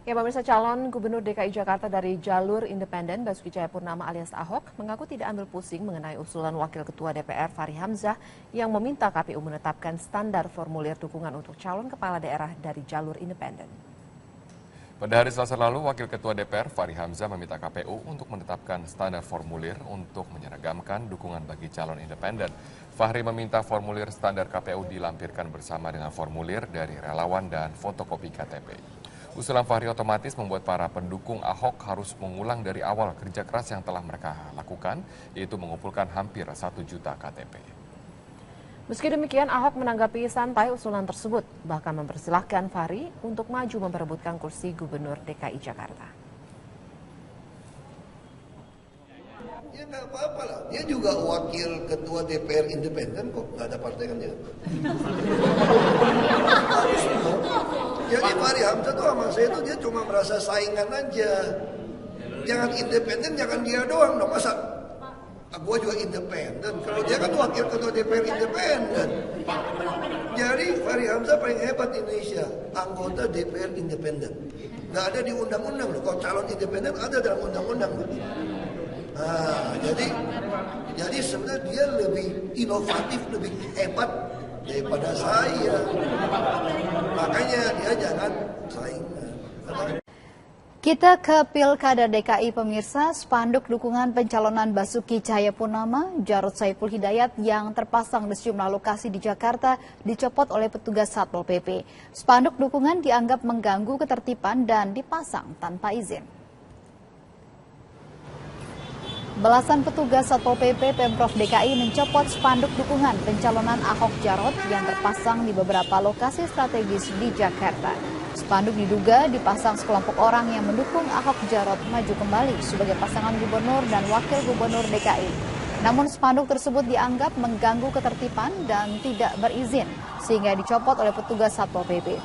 Ya, pemirsa, calon Gubernur DKI Jakarta dari jalur independen Basuki Cahayapurnama alias Ahok mengaku tidak ambil pusing mengenai usulan Wakil Ketua DPR Fachri Hamzah yang meminta KPU menetapkan standar formulir dukungan untuk calon kepala daerah dari jalur independen. Pada hari Selasa lalu, Wakil Ketua DPR Fachri Hamzah meminta KPU untuk menetapkan standar formulir untuk menyeragamkan dukungan bagi calon independen. Fachri meminta formulir standar KPU dilampirkan bersama dengan formulir dari relawan dan fotokopi KTP. Usulan Fachri otomatis membuat para pendukung Ahok harus mengulang dari awal kerja keras yang telah mereka lakukan, yaitu mengumpulkan hampir 1 juta KTP. Meski demikian, Ahok menanggapi santai usulan tersebut, bahkan mempersilahkan Fachri untuk maju memperebutkan kursi Gubernur DKI Jakarta. Ya nggak apa-apa lah, dia juga wakil ketua DPR independen kok, nggak ada partai kan dia. Harus dong. Jadi Fachri Hamzah tuh sama saya tuh dia cuma merasa saingan aja. Jangan independen, jangan dia doang dong, masa gua juga independen. Kalau dia kan wakil ketua DPR independen. Jadi Fachri Hamzah paling hebat di Indonesia, anggota DPR independen. Nggak ada di undang-undang loh, kalau calon independen ada dalam undang-undang loh. Nah, jadi sebenarnya dia lebih inovatif, lebih hebat daripada saya. Makanya dia jangan saingan. Kita ke Pilkada DKI, pemirsa. Spanduk dukungan pencalonan Basuki Cahayapurnama, Jarod Saiful Hidayat yang terpasang di sejumlah lokasi di Jakarta dicopot oleh petugas Satpol PP. Spanduk dukungan dianggap mengganggu ketertiban dan dipasang tanpa izin. Belasan petugas Satpol PP Pemprov DKI mencopot spanduk dukungan pencalonan Ahok Jarot yang terpasang di beberapa lokasi strategis di Jakarta. Spanduk diduga dipasang sekelompok orang yang mendukung Ahok Jarot maju kembali sebagai pasangan gubernur dan wakil gubernur DKI. Namun spanduk tersebut dianggap mengganggu ketertiban dan tidak berizin, sehingga dicopot oleh petugas Satpol PP.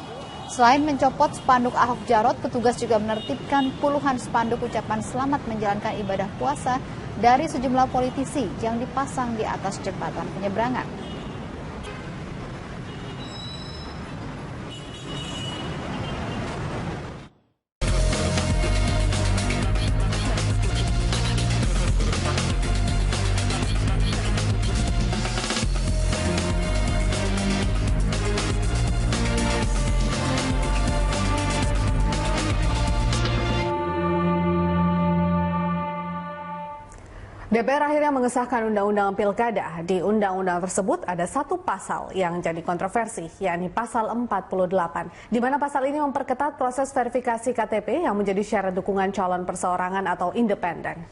Selain mencopot spanduk Ahok Jarot, petugas juga menertibkan puluhan spanduk ucapan selamat menjalankan ibadah puasa dari sejumlah politisi yang dipasang di atas jembatan penyeberangan. DPR akhirnya mengesahkan Undang-Undang Pilkada. Di undang-undang tersebut ada satu pasal yang jadi kontroversi, yakni pasal 48, di mana pasal ini memperketat proses verifikasi KTP yang menjadi syarat dukungan calon perseorangan atau independen.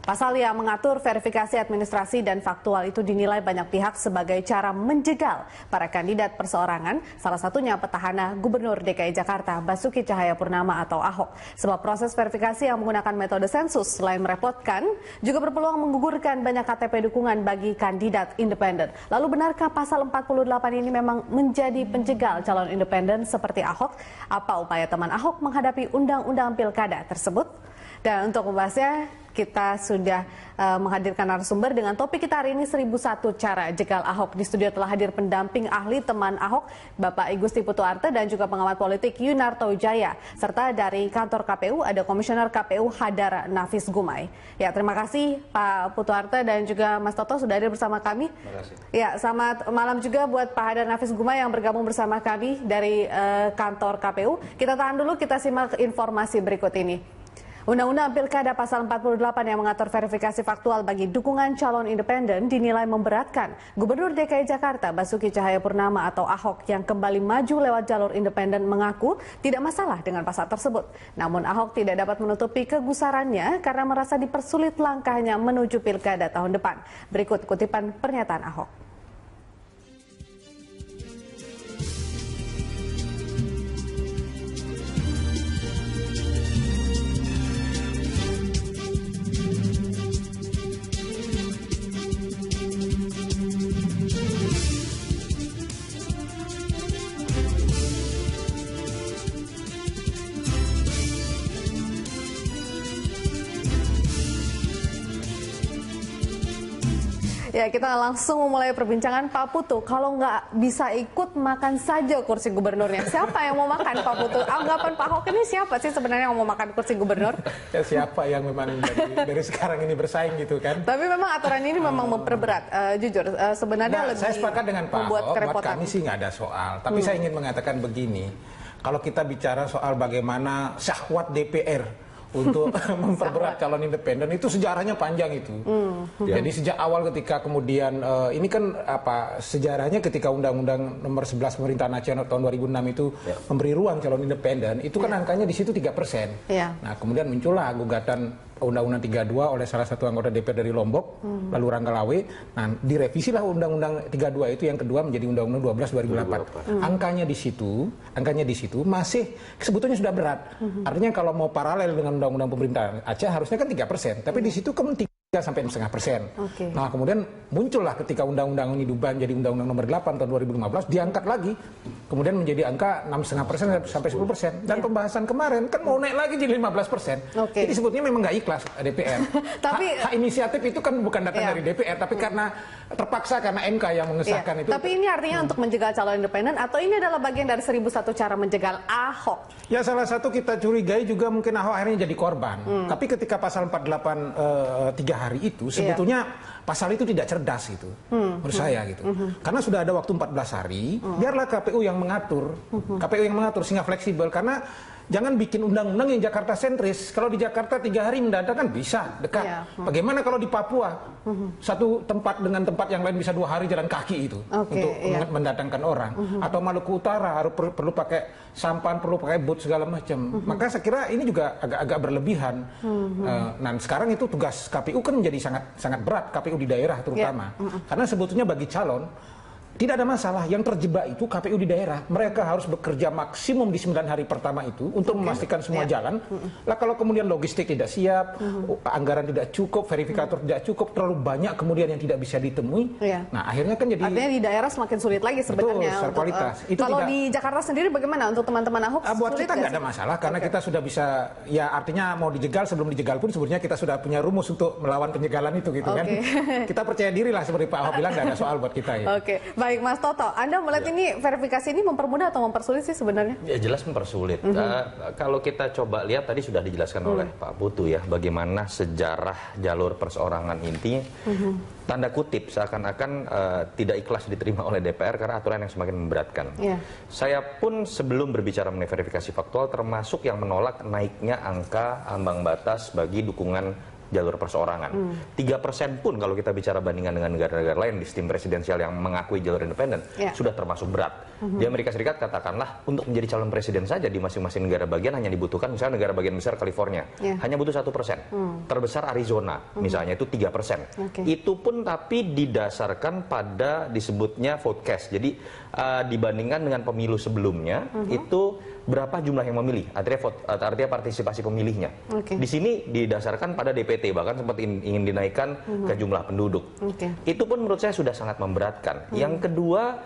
Pasal yang mengatur verifikasi administrasi dan faktual itu dinilai banyak pihak sebagai cara menjegal para kandidat perseorangan, salah satunya petahana Gubernur DKI Jakarta Basuki Cahayapurnama atau Ahok. Sebab proses verifikasi yang menggunakan metode sensus selain merepotkan, juga berpeluang menggugurkan banyak KTP dukungan bagi kandidat independen. Lalu benarkah pasal 48 ini memang menjadi penjegal calon independen seperti Ahok? Apa upaya teman Ahok menghadapi Undang-Undang Pilkada tersebut? Dan untuk membahasnya, kita sudah menghadirkan narasumber dengan topik kita hari ini 1001 cara jegal Ahok. Di studio telah hadir pendamping ahli teman Ahok, Bapak Igusti Putuarte, dan juga pengamat politik Yunarto Wijaya. Serta dari kantor KPU ada Komisioner KPU Hadar Nafis Gumai. Ya, terima kasih Pak Putuarte dan juga Mas Toto sudah hadir bersama kami. Terima kasih. Ya, selamat malam juga buat Pak Hadar Nafis Gumai yang bergabung bersama kami dari kantor KPU. Kita tahan dulu, kita simak informasi berikut ini. Undang-Undang Pilkada pasal 48 yang mengatur verifikasi faktual bagi dukungan calon independen dinilai memberatkan Gubernur DKI Jakarta Basuki Cahayapurnama atau Ahok yang kembali maju lewat jalur independen mengaku tidak masalah dengan pasal tersebut. Namun Ahok tidak dapat menutupi kegusarannya karena merasa dipersulit langkahnya menuju Pilkada tahun depan. Berikut kutipan pernyataan Ahok. Ya, kita langsung memulai perbincangan. Pak Putu, kalau nggak bisa ikut, makan saja kursi gubernurnya. Siapa yang mau makan, Pak Putu? Anggapan Pak Ahok ini siapa sih sebenarnya yang mau makan kursi gubernur? Ya, siapa yang memang dari sekarang ini bersaing gitu kan? Tapi memang aturan ini memang memperberat. Jujur, sebenarnya lebih saya sepakat dengan Pak membuat Ahok, buat kerepotan. kami sih nggak ada soal. Tapi saya ingin mengatakan begini, kalau kita bicara soal bagaimana syahwat DPR untuk memperberat calon independen, itu sejarahnya panjang itu. Jadi sejak awal ketika kemudian ini kan sejarahnya ketika Undang-Undang Nomor 11 Pemerintahan Aceh tahun 2006 itu memberi ruang calon independen, itu kan angkanya di situ 3%. Nah, kemudian muncullah gugatan Undang-Undang 32 oleh salah satu anggota DPR dari Lombok, lalu Rangga Lawe. Nah, direvisilah Undang-Undang 32 itu yang kedua menjadi Undang-Undang 12 2008. Angkanya di situ masih sebetulnya sudah berat. Artinya kalau mau paralel dengan Undang-Undang Pemerintahan Aceh harusnya kan 3%, tapi di situ kan 3,5%. Nah, kemudian muncullah ketika undang-undang ini diubah menjadi Undang-Undang Nomor 8 tahun 2015, diangkat lagi, kemudian menjadi angka 6,5% sampai 10%. Dan pembahasan kemarin kan mau naik lagi jadi 15%. Jadi sebetulnya memang nggak ikhlas DPR. Tapi hak inisiatif itu kan bukan datang dari DPR, tapi karena terpaksa karena MK yang mengesahkan itu. Tapi ini artinya untuk menjegal calon independen, atau ini adalah bagian dari 1001 cara menjegal Ahok? Ya, salah satu kita curigai juga mungkin Ahok akhirnya jadi korban. Tapi ketika pasal 48 3 hari itu sebetulnya pasal itu tidak cerdas itu menurut saya gitu. Karena sudah ada waktu 14 hari, biarlah KPU yang mengatur. KPU yang mengatur sehingga fleksibel, karena jangan bikin undang-undang yang Jakarta sentris. Kalau di Jakarta 3 hari mendadak kan bisa dekat. Bagaimana kalau di Papua satu tempat dengan tempat yang lain bisa 2 hari jalan kaki itu untuk mendatangkan orang. Atau Maluku Utara harus perlu pakai sampan, perlu pakai boot segala macam. Maka saya kira ini juga agak berlebihan. Nah, sekarang itu tugas KPU kan menjadi sangat berat, KPU di daerah terutama. Karena sebetulnya bagi calon tidak ada masalah, yang terjebak itu KPU di daerah. Mereka harus bekerja maksimum di 9 hari pertama itu untuk memastikan semua jalan. Lah kalau kemudian logistik tidak siap, anggaran tidak cukup, verifikator tidak cukup, terlalu banyak kemudian yang tidak bisa ditemui. Nah, akhirnya kan jadi, artinya di daerah semakin sulit lagi sebenarnya. Betul, kualitas. Kalau di Jakarta sendiri bagaimana untuk teman-teman Ahok? Buat kita nggak ada masalah, karena kita sudah bisa, ya artinya mau dijegal sebelum dijegal pun sebenarnya kita sudah punya rumus untuk melawan penjegalan itu gitu kan. Kita percaya diri lah, seperti Pak Ahok bilang, nggak ada soal buat kita ya. Baik, Mas Toto, Anda melihat ini verifikasi ini mempermudah atau mempersulit sih sebenarnya? Ya, jelas mempersulit. Kalau kita coba lihat tadi sudah dijelaskan oleh Pak Putu ya, bagaimana sejarah jalur perseorangan intinya, tanda kutip seakan-akan tidak ikhlas diterima oleh DPR karena aturan yang semakin memberatkan. Saya pun sebelum berbicara mengenai verifikasi faktual termasuk yang menolak naiknya angka ambang batas bagi dukungan jalur perseorangan. 3% pun kalau kita bicara bandingan dengan negara-negara lain di sistem presidensial yang mengakui jalur independen sudah termasuk berat. Di Amerika Serikat katakanlah untuk menjadi calon presiden saja di masing-masing negara bagian hanya dibutuhkan, misalnya negara bagian besar California hanya butuh 1%. Terbesar Arizona misalnya itu 3%. Itu pun tapi didasarkan pada disebutnya vote cash. Jadi dibandingkan dengan pemilu sebelumnya itu berapa jumlah yang memilih, artinya partisipasi pemilihnya. Di sini didasarkan pada DPT, bahkan sempat ingin dinaikkan ke jumlah penduduk. Itu pun menurut saya sudah sangat memberatkan. Yang kedua,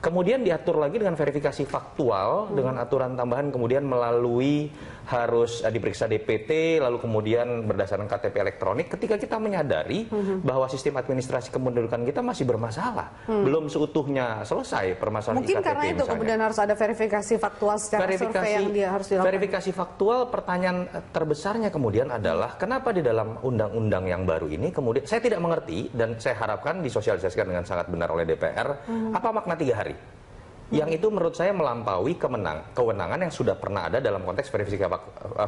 kemudian diatur lagi dengan verifikasi faktual dengan aturan tambahan, kemudian melalui harus diperiksa DPT, lalu kemudian berdasarkan KTP elektronik. Ketika kita menyadari bahwa sistem administrasi kependudukan kita masih bermasalah, belum seutuhnya selesai permasalahan mungkin IKTP karena itu misalnya. Kemudian harus ada verifikasi faktual secara survei yang dia harus dilakukan. Verifikasi faktual, pertanyaan terbesarnya kemudian adalah kenapa di dalam undang-undang yang baru ini kemudian saya tidak mengerti, dan saya harapkan disosialisasikan dengan sangat benar oleh DPR, apa makna 3 hari? Yang itu menurut saya melampaui kewenangan yang sudah pernah ada dalam konteks verifikasi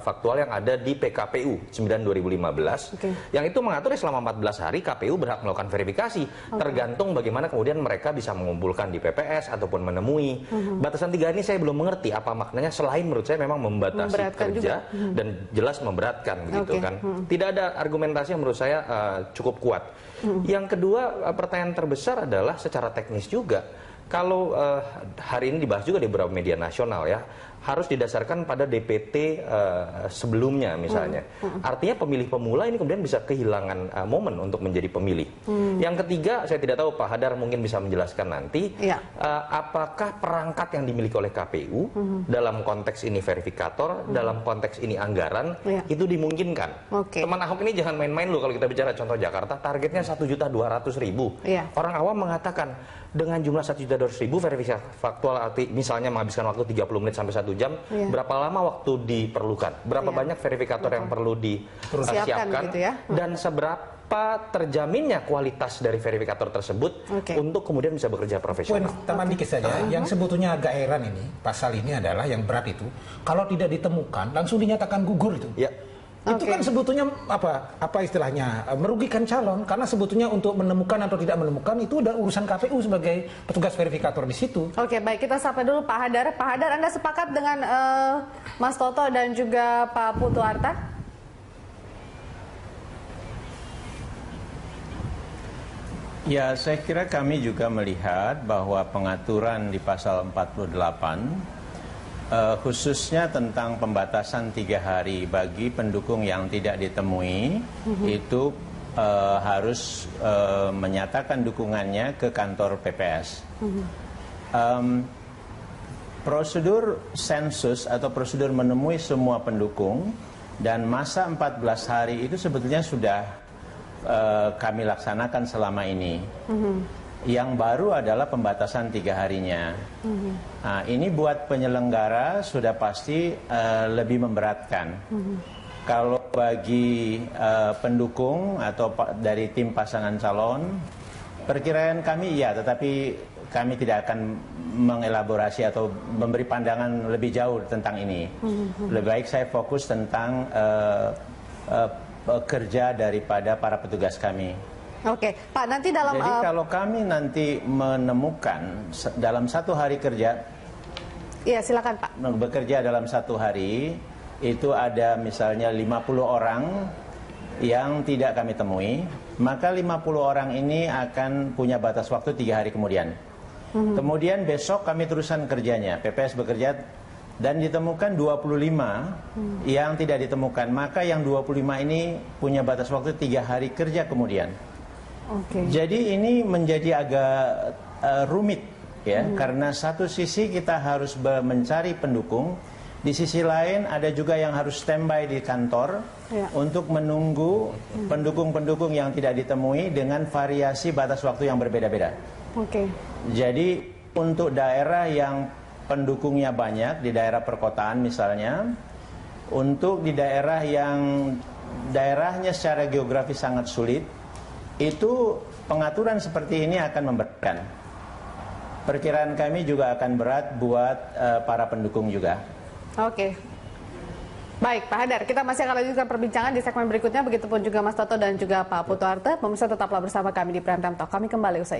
faktual yang ada di PKPU 9/2015, yang itu mengatur selama 14 hari KPU berhak melakukan verifikasi, tergantung bagaimana kemudian mereka bisa mengumpulkan di PPS ataupun menemui. Batasan 3 ini saya belum mengerti apa maknanya, selain menurut saya memang membatasi kerja dan jelas memberatkan begitu kan. Tidak ada argumentasi yang menurut saya cukup kuat. Yang kedua, pertanyaan terbesar adalah secara teknis juga. Kalau hari ini dibahas juga di beberapa media nasional ya, harus didasarkan pada DPT sebelumnya misalnya. Artinya pemilih pemula ini kemudian bisa kehilangan momen untuk menjadi pemilih. Yang ketiga, saya tidak tahu Pak Hadar mungkin bisa menjelaskan nanti, apakah perangkat yang dimiliki oleh KPU dalam konteks ini verifikator, dalam konteks ini anggaran, itu dimungkinkan. Teman Ahok ini jangan main-main loh kalau kita bicara contoh Jakarta, targetnya 1.200.000. Orang awam mengatakan, dengan jumlah 1.200.000 verifikasi faktual misalnya menghabiskan waktu 30 menit sampai 1 jam, berapa lama waktu diperlukan? Berapa banyak verifikator yang perlu disiapkan? Gitu ya? Dan seberapa terjaminnya kualitas dari verifikator tersebut untuk kemudian bisa bekerja profesional? Tambahan dikit saja, yang sebetulnya agak heran ini, pasal ini adalah yang berat itu, kalau tidak ditemukan langsung dinyatakan gugur itu. Itu kan sebetulnya apa istilahnya merugikan calon, karena sebetulnya untuk menemukan atau tidak menemukan itu udah urusan KPU sebagai petugas verifikator di situ. Baik, kita sapa dulu Pak Hadar. Pak Hadar, Anda sepakat dengan Mas Toto dan juga Pak Putu Arta? Ya, saya kira kami juga melihat bahwa pengaturan di pasal 48 khususnya tentang pembatasan 3 hari bagi pendukung yang tidak ditemui, itu harus menyatakan dukungannya ke kantor PPS. Prosedur sensus atau prosedur menemui semua pendukung dan masa 14 hari itu sebetulnya sudah kami laksanakan selama ini. Yang baru adalah pembatasan 3 harinya. Nah, ini buat penyelenggara sudah pasti lebih memberatkan. Kalau bagi pendukung atau dari tim pasangan calon, perkiraan kami ya, tetapi kami tidak akan mengelaborasi atau memberi pandangan lebih jauh tentang ini. Lebih baik saya fokus tentang kerja daripada para petugas kami. Pak, nanti dalam... Jadi kalau kami nanti menemukan dalam 1 hari kerja... Iya, silakan Pak. Bekerja dalam 1 hari, itu ada misalnya 50 orang yang tidak kami temui, maka 50 orang ini akan punya batas waktu 3 hari kemudian. Kemudian besok kami teruskan kerjanya, PPS bekerja, dan ditemukan 25 yang tidak ditemukan, maka yang 25 ini punya batas waktu 3 hari kerja kemudian. Jadi ini menjadi agak rumit ya, karena satu sisi kita harus mencari pendukung, di sisi lain ada juga yang harus standby di kantor untuk menunggu pendukung-pendukung yang tidak ditemui dengan variasi batas waktu yang berbeda-beda. Jadi untuk daerah yang pendukungnya banyak, di daerah perkotaan misalnya, untuk di daerah yang daerahnya secara geografis sangat sulit, itu pengaturan seperti ini akan memberatkan. Perkiraan kami juga akan berat buat para pendukung juga. Baik, Pak Hadar, kita masih akan lanjutkan perbincangan di segmen berikutnya. Begitupun juga Mas Toto dan juga Pak Putu Arte. Pemirsa tetaplah bersama kami di Prime Time Talk. Kami kembali usai